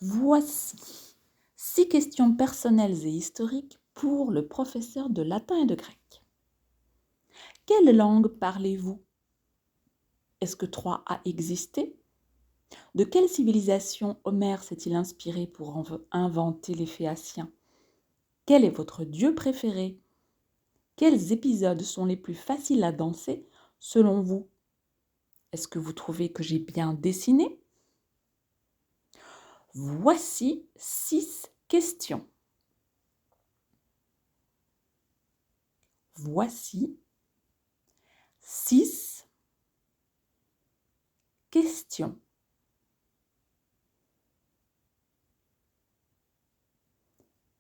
Voici 6 questions personnelles et historiques pour le professeur de latin et de grec. Quelle langue parlez-vous? Est-ce que Troie a existé? De quelle civilisation Homère s'est-il inspiré pour inventer les Phéaciens? Quel est votre dieu préféré? Quels épisodes sont les plus faciles à danser selon vous? Est-ce que vous trouvez que j'ai bien dessiné? Voici 6 questions. Voici 6 questions.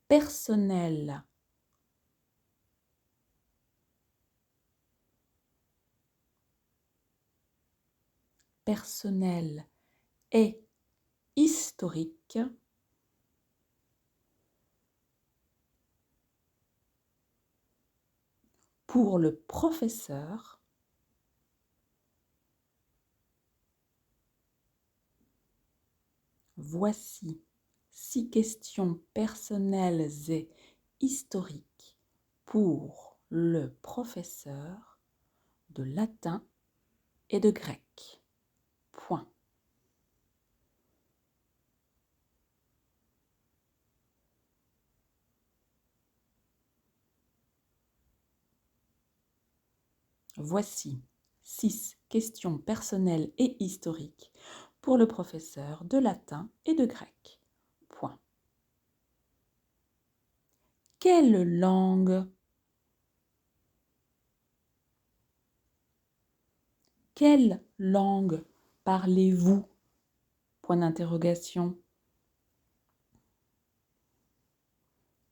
Personnel. Personnel et historique pour le professeur Voici 6 questions personnelles et historiques pour le professeur de latin et de grec. Point. Voici 6 questions personnelles et historiques pour le professeur de latin et de grec. Point. Quelle langue? Quelle langue parlez-vous? Point d'interrogation.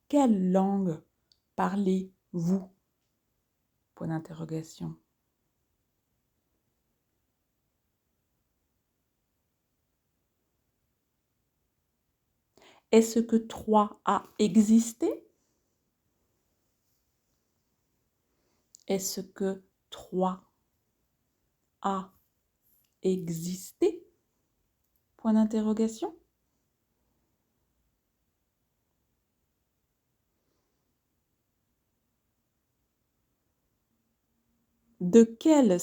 Quelle langue parlez-vous? Point d'interrogation. Est-ce que Troie a existé? Est-ce que Troie a existé? Point d'interrogation. De quelle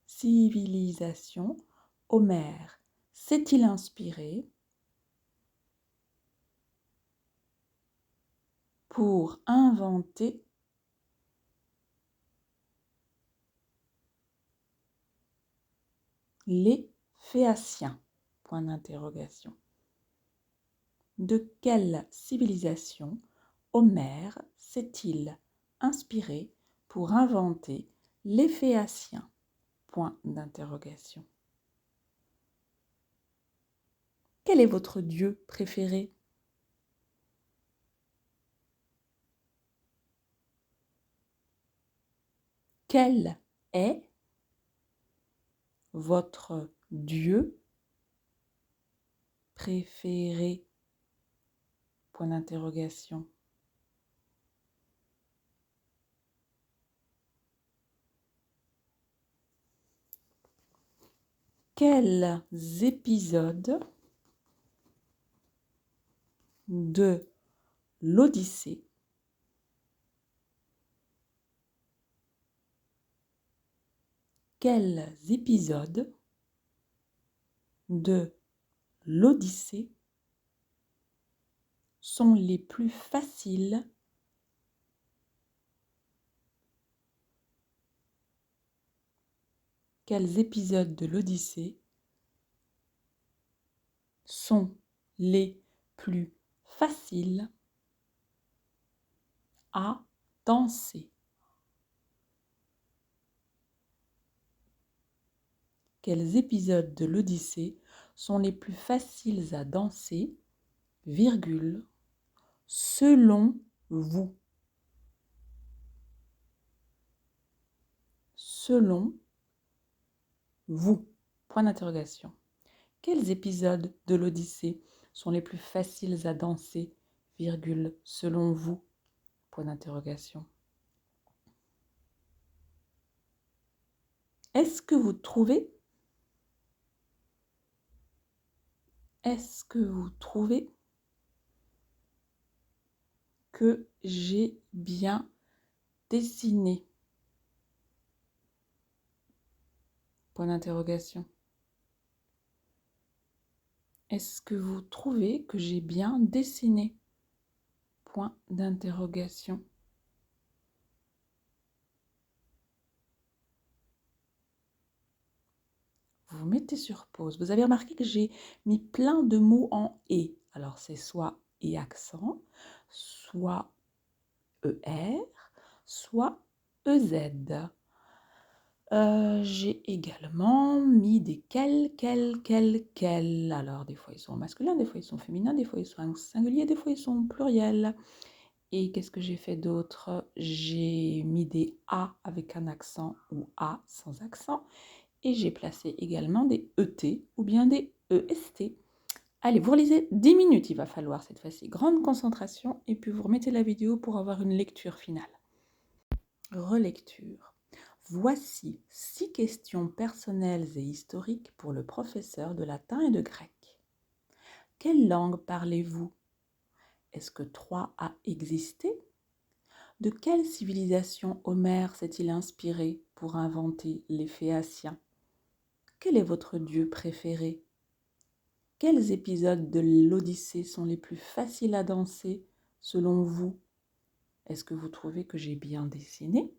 civilisation Homère s'est-il inspiré pour inventer les Phéaciens? Point d'interrogation. De quelle civilisation Homère s'est-il inspiré pour inventer les Phéaciens? Point d'interrogation. Quel est votre dieu préféré? Quel est votre dieu préféré? Point d'interrogation. Quels épisodes de l'Odyssée Quels épisodes de l'Odyssée sont les plus faciles Quels épisodes de l'Odyssée sont les plus faciles à danser? Quels épisodes de l'Odyssée sont les plus faciles à danser, virgule, selon vous? Selon vous. Point d'interrogation. Quels épisodes de l'Odyssée sont les plus faciles à danser, virgule, selon vous, point d'interrogation. Est-ce que vous trouvez que j'ai bien dessiné? Point d'interrogation. Est-ce que vous trouvez que j'ai bien dessiné? Point d'interrogation. Vous mettez sur pause. Vous avez remarqué que j'ai mis plein de mots en « et ». Alors, c'est soit « et » accent, soit « er », soit « ez ». J'ai également mis des quel. Alors, des fois, ils sont masculins, des fois, ils sont féminins, des fois, ils sont singuliers, des fois, ils sont pluriels. Et qu'est-ce que j'ai fait d'autre? J'ai mis des A avec un accent ou A sans accent. Et j'ai placé également des ET ou bien des EST. Allez, vous relisez 10 minutes, il va falloir cette fois-ci. Grande concentration et puis vous remettez la vidéo pour avoir une lecture finale. Relecture. Voici 6 questions personnelles et historiques pour le professeur de latin et de grec. Quelle langue parlez-vous? Est-ce que Troie a existé? De quelle civilisation Homère s'est-il inspiré pour inventer les Phéaciens? Quel est votre dieu préféré? Quels épisodes de l'Odyssée sont les plus faciles à danser selon vous? Est-ce que vous trouvez que j'ai bien dessiné?